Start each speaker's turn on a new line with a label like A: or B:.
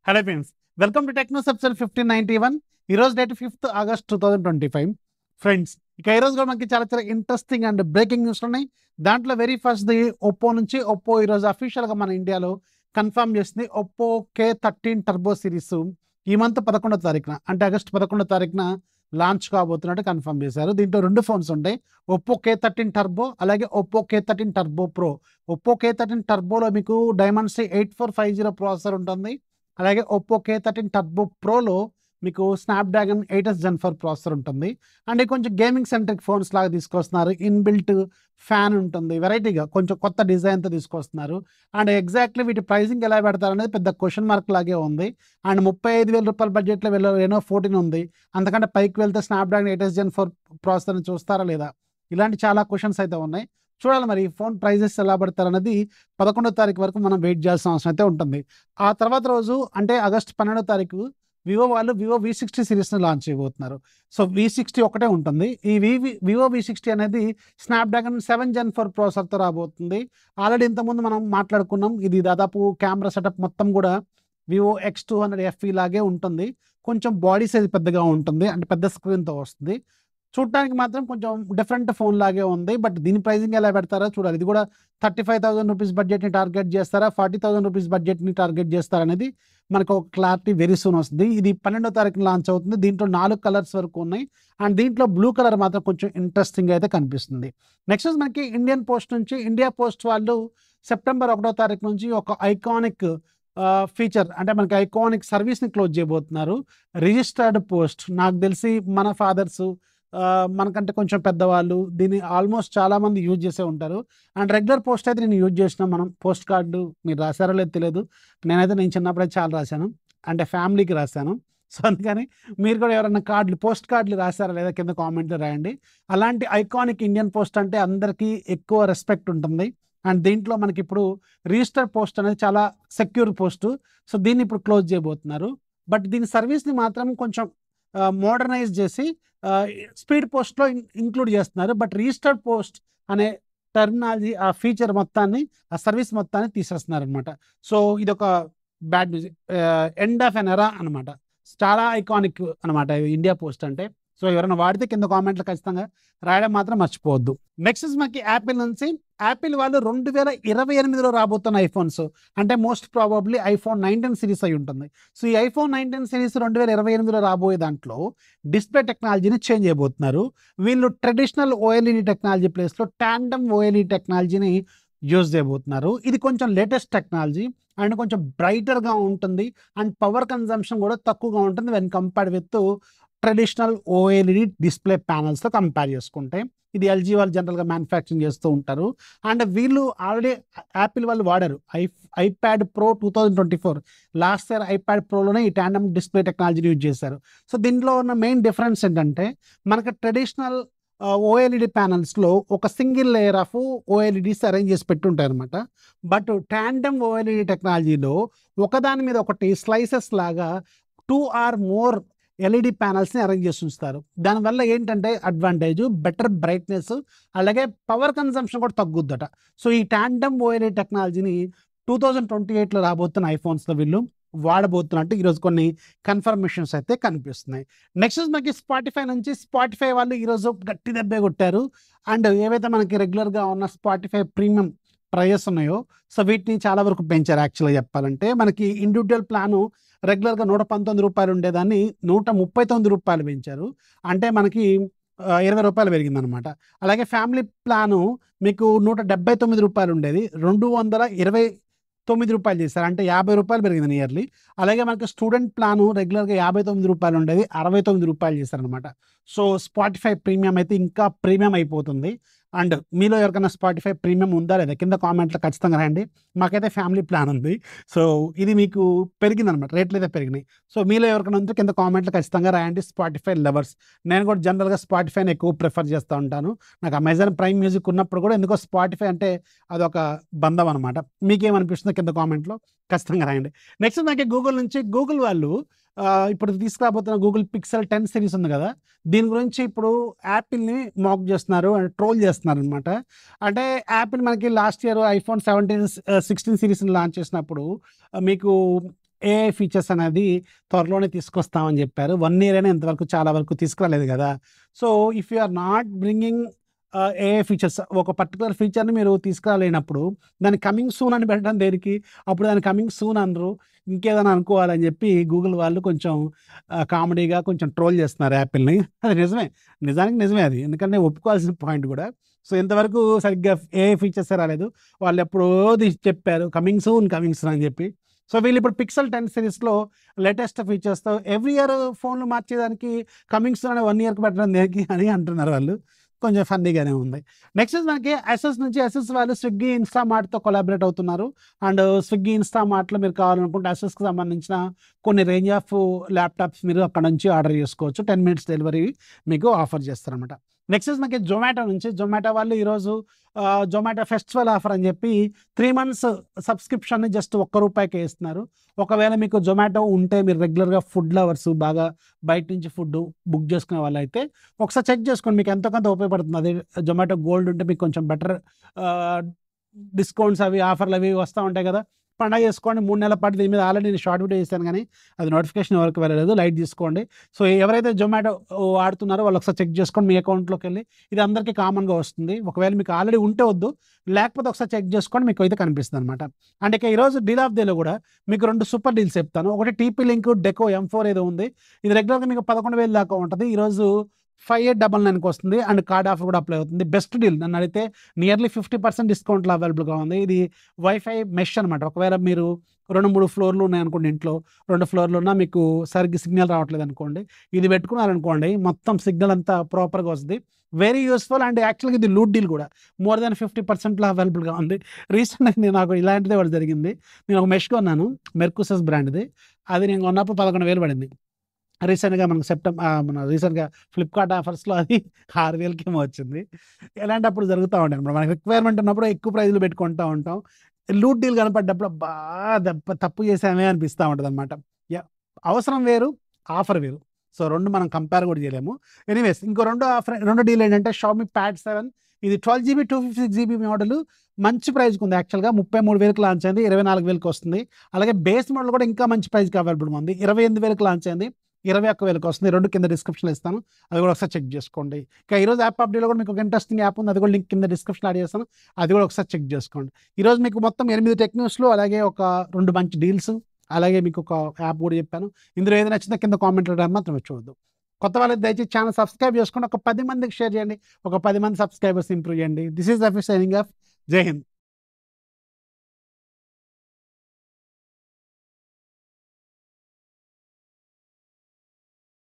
A: Hello friends, welcome to techno subshell 1591. ఈరోజు date 5th August 2025. Friends, ఇక ఈరోజు కూడా మనకి చాలా చాలా ఇంట్రెస్టింగ్ అండ్ బ్రేకింగ్ న్యూస్ ఉన్నాయి. దాంట్లో వెరీ ఫస్ట్ ది ఒప్పో నుంచి. ఒప్పో ఈరోజు అఫీషియల్గా మన ఇండియాలో కన్ఫర్మ్ చేసింది. ఒప్పో K13 టర్బో సిరీస్ ఈ మంత్ 11వ తారీఖున, అంటే ఆగస్ట్ 11వ తారీఖున లాంచ్ కాబోతున్నట్టు కన్ఫర్మ్ చేశారు. దీంట్లో రెండు ఫోన్స్ ఉంటాయి, ఒప్పో K13 టర్బో అలాగే Oppo K13 turbo pro. Oppo K13 టర్బోలో మీకు డైమండ్సీ 8450 ప్రాసెసర్ ఉంటుంది. అలాగే ఒప్పో K13 టర్బో ప్రోలో మీకు స్నాప్డ్రాగన్ 8s Gen 4 ప్రాసెసర్ ఉంటుంది. అండ్ కొంచెం గేమింగ్ సెంట్రిక్ ఫోన్స్ లాగా తీసుకొస్తున్నారు. ఇన్బిల్ట్ ఫ్యాన్ ఉంటుంది, వెరైటీగా కొంచెం కొత్త డిజైన్తో తీసుకొస్తున్నారు. అండ్ ఎగ్జాక్ట్లీ వీటి ప్రైసింగ్ ఎలా పెడతారు అనేది పెద్ద క్వశ్చన్ మార్క్ లాగే ఉంది. అండ్ 35,000 రూపాయల బడ్జెట్లో Reno 14 ఉంది. అంతకంటే పైకి వెళ్తే స్నాప్డ్రాగన్ 8s Gen 4 ప్రాసెసర్ని చూస్తారా లేదా, ఇలాంటి చాలా క్వశ్చన్స్ అయితే ఉన్నాయి. చూడాలి మరి ఈ ఫోన్ ప్రైజెస్ ఎలా పడతారు అనేది 11వ తారీఖు వరకు మనం వెయిట్ చేయాల్సిన అవసరం అయితే ఉంటుంది. ఆ తర్వాత రోజు అంటే ఆగస్ట్ 12వ తారీఖు వివో వాళ్ళు వివో V60 సిరీస్ని లాంచ్ చేయబోతున్నారు. సో V60 ఒకటే ఉంటుంది. ఈ వివో V60 అనేది స్నాప్డ్రాగన్ 7 Gen 4 ప్రాసెసర్తో రాబోతుంది. ఆల్రెడీ ఇంతకుముందు మనం మాట్లాడుకున్నాం. ఇది దాదాపు కెమెరా సెటప్ మొత్తం కూడా వివో X200 FE లాగే ఉంటుంది. కొంచెం బాడీ సైజ్ పెద్దగా ఉంటుంది, అంటే పెద్ద స్క్రీన్తో వస్తుంది. చూడటానికి మాత్రం కొంచెం డిఫరెంట్ ఫోన్ లాగే ఉంది. బట్ దీని ప్రైసింగ్ ఎలా పెడతారో చూడాలి. ఇది కూడా 35,000 రూపీస్ బడ్జెట్ని టార్గెట్ చేస్తారా, 40,000 రూపీస్ బడ్జెట్ని టార్గెట్ చేస్తారా అనేది మనకు ఒక క్లారిటీ వెరీ సూన్ వస్తుంది. ఇది 12వ తారీఖున లాంచ్ అవుతుంది. దీంట్లో 4 కలర్స్ వరకు ఉన్నాయి. అండ్ దీంట్లో బ్లూ కలర్ మాత్రం కొంచెం ఇంట్రెస్టింగ్ అయితే కనిపిస్తుంది. నెక్స్ట్ మనకి ఇండియన్ పోస్ట్ నుంచి. ఇండియా పోస్ట్ వాళ్ళు సెప్టెంబర్ 1వ తారీఖు నుంచి ఒక ఐకానిక్ ఫీచర్, అంటే మనకి ఐకానిక్ సర్వీస్ని క్లోజ్ చేయబోతున్నారు. Registered post. నాకు తెలిసి మన ఫాదర్స్, మనకంటే కొంచెం పెద్దవాళ్ళు దీన్ని ఆల్మోస్ట్ చాలామంది యూజ్ చేసే ఉంటారు. అండ్ రెగ్యులర్ పోస్ట్ అయితే నేను యూజ్ చేసిన, మనం పోస్ట్ కార్డు మీరు రాశారో లేదు తెలియదు. నేను చిన్నప్పుడైతే చాలా రాశాను, అంటే ఫ్యామిలీకి రాశాను. సో అందుకని మీరు కూడా ఎవరైనా పోస్ట్ కార్డులు రాశారా లేదా కింద కామెంట్లో రాయండి. అలాంటి ఐకానిక్ ఇండియన్ పోస్ట్ అంటే అందరికీ ఎక్కువ రెస్పెక్ట్ ఉంటుంది. అండ్ దీంట్లో మనకి ఇప్పుడు రిజిస్టర్ పోస్ట్ అనేది చాలా సెక్యూర్ పోస్టు. సో దీన్ని ఇప్పుడు క్లోజ్ చేయబోతున్నారు. బట్ దీని సర్వీస్ని మాత్రం కొంచెం మోడర్నైజ్ చేసి స్పీడ్ పోస్ట్లో ఇంక్లూడ్ చేస్తున్నారు. బట్ రిజిస్టర్డ్ పోస్ట్ అనే టెర్మినాలజీ, ఆ ఫీచర్ మొత్తాన్ని, ఆ సర్వీస్ మొత్తాన్ని తీసేస్తున్నారు అనమాట. సో ఇది ఒక బ్యాడ్ న్యూస్, ఎండ్ ఆఫ్ ఎన్ ఎరా అనమాట. చాలా ఐకానిక్ అనమాట ఇండియా పోస్ట్ అంటే. సో ఎవరైనా వాడితే కింద కామెంట్లో ఖచ్చితంగా రాయడం మాత్రం మర్చిపోవద్దు. నెక్స్ట్ మనకి యాపిల్ నుంచి. యాపిల్ వాళ్ళు 2028లో రాబోతున్న ఐఫోన్స్, అంటే మోస్ట్ ప్రాబబ్లీ ఐఫోన్ 19 సిరీస్ అయి ఉంటుంది. సో ఈ ఐఫోన్ 19 సిరీస్ 2028లో రాబోయే దాంట్లో డిస్ప్లే టెక్నాలజీని చేంజ్ చేయబోతున్నారు. వీళ్ళు ట్రెడిషనల్ OLED టెక్నాలజీ ప్లేస్లో టాండమ్ OLED టెక్నాలజీని యూజ్ చేయబోతున్నారు. ఇది కొంచెం లేటెస్ట్ టెక్నాలజీ అండ్ కొంచెం బ్రైటర్గా ఉంటుంది. అండ్ పవర్ కన్జంప్షన్ కూడా తక్కువగా ఉంటుంది when compared with traditional OLED display ప్యానల్స్తో కంపేర్ చేసుకుంటే. ఇది LG వాళ్ళు జనరల్గా మ్యానుఫ్యాక్చరింగ్ చేస్తూ ఉంటారు. అండ్ వీళ్ళు ఆల్రెడీ యాపిల్ వాళ్ళు వాడారు iPad Pro 2024 last year iPad ప్రోలోనే ఈ టాండమ్ డిస్ప్లే టెక్నాలజీని యూజ్ చేశారు. సో దీంట్లో ఉన్న మెయిన్ డిఫరెన్స్ ఏంటంటే మనకి ట్రెడిషనల్ OLED ప్యానల్స్లో ఒక single layer of OLEDs arrange చేసి పెట్టుంటాయి అనమాట. బట్ టాండమ్ OLED టెక్నాలజీలో ఒకదాని మీద ఒకటి స్లైసెస్ లాగా 2 or more LED ప్యానల్స్ని అరేంజ్ చేసి ఉంచుతారు. దానివల్ల ఏంటంటే అడ్వాంటేజ్ బెటర్ బ్రైట్నెస్, అలాగే పవర్ కన్జంప్షన్ కూడా తగ్గుద్దట. సో ఈ టాండమ్ OLED టెక్నాలజీని 2028లో రాబోతున్న ఐఫోన్స్లో వీళ్ళు వాడబోతున్నట్టు ఈరోజు కొన్ని కన్ఫర్మేషన్స్ అయితే కనిపిస్తున్నాయి. నెక్స్ట్ మనకి స్పాటిఫై నుంచి. స్పాటిఫై వాళ్ళు ఈరోజు గట్టి దెబ్బే కొట్టారు. అండ్ ఏవైతే మనకి రెగ్యులర్గా ఉన్న స్పాటిఫై ప్రీమియం ప్రైజెస్ ఉన్నాయో, సో వీటిని చాలా వరకు పెంచారు. యాక్చువల్గా చెప్పాలంటే మనకి ఇండివిజువల్ ప్లాను రెగ్యులర్గా 119 రూపాయలు ఉండేదాన్ని 139 రూపాయలు పెంచారు. అంటే మనకి 20 రూపాయలు పెరిగిందనమాట. అలాగే ఫ్యామిలీ ప్లాను మీకు 179 రూపాయలు ఉండేది 229 రూపాయలు చేశారు, అంటే 50 రూపాయలు పెరిగింది ఇయర్లీ. అలాగే మనకి స్టూడెంట్ ప్లాను రెగ్యులర్గా 59 రూపాయలు ఉండేది 69 రూపాయలు చేశారనమాట. సో స్పాటిఫై ప్రీమియం అయితే ఇంకా ప్రీమియం అయిపోతుంది. అండ్ మీలో ఎవరికైనా స్పాటిఫై ప్రీమియం ఉందా లేదా కింద కామెంట్లో ఖచ్చితంగా రాయండి. మాకైతే ఫ్యామిలీ ప్లాన్ ఉంది. సో ఇది మీకు పెరిగిందనమాట, రేట్లు అయితే పెరిగినాయి. సో మీలో ఎవరికైనా ఉంటే కింద కామెంట్లో ఖచ్చితంగా రాయండి. Spotify lovers. నేను కూడా జనరల్గా స్పాటిఫైని ఎక్కువ ప్రిఫర్ చేస్తూ ఉంటాను. నాకు అమెజాన్ ప్రైమ్ మ్యూజిక్ ఉన్నప్పుడు కూడా ఎందుకో స్పాటిఫై అంటే అదొక బంధం అనమాట. మీకేమనిపిస్తుందో కింద కామెంట్లో ఖచ్చితంగా రాయండి. నెక్స్ట్ మనకి గూగుల్ నుంచి. గూగుల్ వాళ్ళు ఇప్పుడు తీసుకురాబోతున్న గూగుల్ పిక్సెల్ 10 సిరీస్ ఉంది కదా, దీని గురించి ఇప్పుడు యాపిల్ని మాక్ చేస్తున్నారు అండ్ ట్రోల్ చేస్తున్నారు అనమాట. అంటే యాపిల్ మనకి లాస్ట్ ఇయర్ ఐఫోన్ 16 సిరీస్ని లాంచ్ చేసినప్పుడు మీకు ఏఐ ఫీచర్స్ అనేది త్వరలోనే తీసుకొస్తామని చెప్పారు. 1 ఇయర్ అయినా ఇంతవరకు చాలా వరకు తీసుకురాలేదు కదా! So, if you are not bringing AI features ఒక పర్టిక్యులర్ ఫీచర్‌ని మీరు తీసుకురాలేనప్పుడు దాన్ని కమింగ్ సూన్ అని పెట్టడం దేనికి? అప్పుడు దాన్ని కమింగ్ సూన్ అనరు. ఇంకేదైనా అనుకోవాలని చెప్పి గూగుల్ వాళ్ళు కొంచెం కామెడీగా కొంచెం ట్రోల్ చేస్తున్నారు యాపిల్‌ని. అది నిజమే. నిజానికి నిజమే అది. ఎందుకంటే ఒప్పుకోవాల్సిన పాయింట్ కూడా. సో, ఇంతవరకు సరిగ్గా ఏఐ ఫీచర్సే రాలేదు. వాళ్ళెప్పుడో తీసి చెప్పారు కమింగ్ సూన్ అని చెప్పి. సో, వీళ్ళిప్పుడు పిక్సెల్ 10 సిరీస్‌లో లేటెస్ట్ ఫీచర్స్‌తో ఎవ్రీ ఇయర్ ఫోన్‌లు మార్చేదానికి కమింగ్ సూన్ అని 1 ఇయర్‌కి పెట్టడం దేనికి అని అంటున్నారు వాళ్ళు. కొంచెం ఫన్నీగానే ఉంది. నెక్స్ట్ మనకి అసెస్ నుంచి అసెస్ వాళ్ళు స్విగ్గీ, ఇన్‌స్టామార్ట్‌తో కొలాబరేట్ అవుతున్నారు. అండ్ స్విగ్గీ, ఇన్‌స్టామార్ట్‌లో మీరు కావాలనుకుంటే అసెస్‌కి సంబంధించిన కొన్ని రేంజ్ ఆఫ్ ల్యాప్‌టాప్స్ మీరు అక్కడ నుంచి ఆర్డర్ చేసుకోవచ్చు. 10 మినిట్స్ డెలివరీ మీకు ఆఫర్ చేస్తారనమాట. నెక్స్ట్ మనకి జొమాటో నుంచి జొమాటో వాళ్ళు ఈరోజు జొమాటో ఫెస్టివల్ ఆఫర్ అని చెప్పి 3 మంత్స్ సబ్స్క్రిప్షన్‌ని జస్ట్ ₹1 ఇస్తున్నారు. ఒకవేళ మీకు జొమాటో ఉంటే మీరు రెగ్యులర్‌గా ఫుడ్ లవర్స్ బాగా బయట నుంచి ఫుడ్ బుక్ చేసుకునే వాళ్ళైతే ఒకసారి చెక్ చేసుకోండి. మీకు ఎంతో కొంత ఉపయోగపడుతుంది. అదే జొమాటో గోల్డ్ ఉంటే మీకు కొంచెం బెటర్ డిస్కౌంట్స్ అవి ఆఫర్లు అవి వస్తూ ఉంటాయి కదా! పండగ చేసుకోండి. 3 నెలల పాటు దీని మీద ఆల్రెడీ నేను షార్ట్ వీడియో చేశాను కానీ అది నోటిఫికేషన్ ఎవరికి వెళ్ళలేదు. లైట్ తీసుకోండి. సో, ఎవరైతే జొమాటో వాడుతున్నారో వాళ్ళు ఒకసారి చెక్ చేసుకోండి మీ అకౌంట్లోకి వెళ్ళి. ఇది అందరికీ కామన్‌గా వస్తుంది. ఒకవేళ మీకు ఆల్రెడీ ఉంటే వద్దు. లేకపోతే ఒకసారి చెక్ చేసుకోండి. మీకు అయితే కనిపిస్తుంది అనమాట. అండ్ ఇక ఈరోజు డీల్ ఆఫ్ డేలో కూడా మీకు 2 సూపర్ డీల్స్ చెప్తాను. ఒకటి టీపీ లింక్ డెకో M4 ఏదో ఉంది. ఇది రెగ్యులర్‌గా మీకు 11,000 దాకా ఉంటుంది. ఈరోజు 5899కి వస్తుంది. అండ్ కార్డ్ ఆఫర్ కూడా అప్లై అవుతుంది. బెస్ట్ డీల్ నన్ను అడిగితే నియర్లీ 50% డిస్కౌంట్‌లో అవైలబుల్‌గా ఉంది. ఇది వైఫై మెష్ అనమాట. ఒకవేళ మీరు 2, 3 ఫ్లోర్‌లు ఉన్నాయనుకోండి ఇంట్లో. 2 ఫ్లోర్‌లు ఉన్నా మీకు సరిగ్గా సిగ్నల్ రావట్లేదు అనుకోండి. ఇది పెట్టుకున్నారనుకోండి మొత్తం సిగ్నల్ అంతా ప్రాపర్‌గా వస్తది. వెరీ యూజ్‌ఫుల్ అండ్ యాక్చువల్‌గా ఇది లూట్ డీల్ కూడా. మోర్ దాన్ 50%లో అవైలబుల్‌గా ఉంది. రీసెంట్‌గా నాకు ఇలాంటిదే ఒకటి జరిగింది. నేను ఒక మెష్ కొన్నాను. మెర్కుసస్ బ్రాండ్‌ది. అది నేను కొన్నప్పుడు 11,000 పడింది. రీసెంట్‌గా మనకు మన రీసెంట్‌గా ఫ్లిప్‌కార్ట్ ఆఫర్స్‌లో అది 6,000కేమో వచ్చింది. ఇలాంటప్పుడు జరుగుతా ఉంటాయన్నమాట. మనకి రిక్వైర్మెంట్ ఉన్నప్పుడు ఎక్కువ ప్రైజ్‌లు పెట్టి కొంటా ఉంటాం. లూట్ డీల్ కనపడ్డప్పుడు అబ్బా! తప్పు చేశామే అనిపిస్తా ఉంటదన్నమాట. యాహ్! అవసరం వేరు, ఆఫర్ వేరు. సో, 2 మనం కంపేర్ కూడా చేయలేము. ఎనీవేస్ ఇంకో రెండో డీల్ ఏంటంటే షామీ ప్యాడ్ 7 ఇది 12 జీబీ, 256 జీబీ మోడల్ మంచి ప్రైస్‌కి ఉంది యాక్చువల్‌గా 33,000కి లాంచ్ అయింది. 24,000కి వస్తుంది. అలాగే బేస్ మోడల్ కూడా ఇంకా మంచి ప్రైస్‌కి అవైలబుల్‌గా ఉంది. 28,000కి లాంచ్ అయింది. 21,000కి వస్తుంది. 2 కింద డిస్క్రిప్షన్‌లో ఇస్తాను. అది కూడా ఒకసారి చెక్ చేసుకోండి. ఇక ఈరోజు యాప్ అప్డేట్‌లో కూడా మీకు ఒక ఇంట్రెస్టింగ్ యాప్ ఉంది. అది కూడా లింక్ కింద డిస్క్రిప్షన్‌లో యాడ్ చేస్తాను. అది కూడా ఒకసారి చెక్ చేసుకోండి. ఈరోజు మీకు మొత్తం 8 టెక్ న్యూస్‌లు అలాగే ఒక 2 మంచి డీల్స్ అలాగే మీకు ఒక యాప్ కూడా చెప్పాను. ఇందులో ఏది నచ్చినా కింద కామెంట్‌లో రాయడం మాత్రం మర్చిపోవద్దు. కొత్త వాళ్ళైతే దయచేసి ఛానల్ సబ్స్క్రైబ్ చేసుకోండి. ఒక 10 మందికి షేర్ చేయండి. ఒక 10 మంది సబ్స్క్రైబర్స్ ఇంప్రూవ్ చేయండి. This is Rafi signing off. జై హింద్.